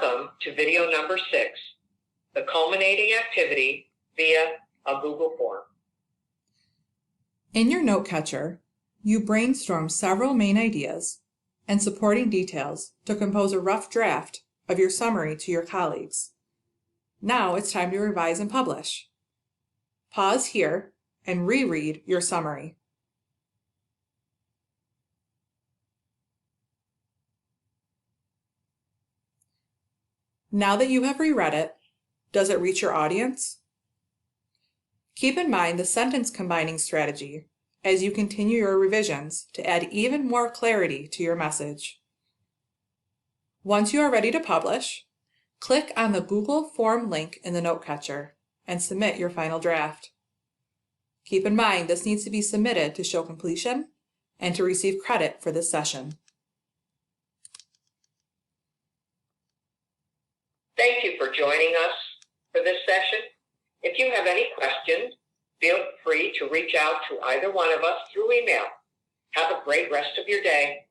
Welcome to video number 6, the culminating activity via a Google form. In your note catcher, you brainstorm several main ideas and supporting details to compose a rough draft of your summary to your colleagues. Now it's time to revise and publish. Pause here and reread your summary. Now that you have reread it, does it reach your audience? Keep in mind the sentence combining strategy as you continue your revisions to add even more clarity to your message. Once you are ready to publish, click on the Google Form link in the note catcher and submit your final draft. Keep in mind this needs to be submitted to show completion and to receive credit for this session. Thank you for joining us for this session. If you have any questions, feel free to reach out to either one of us through email. Have a great rest of your day.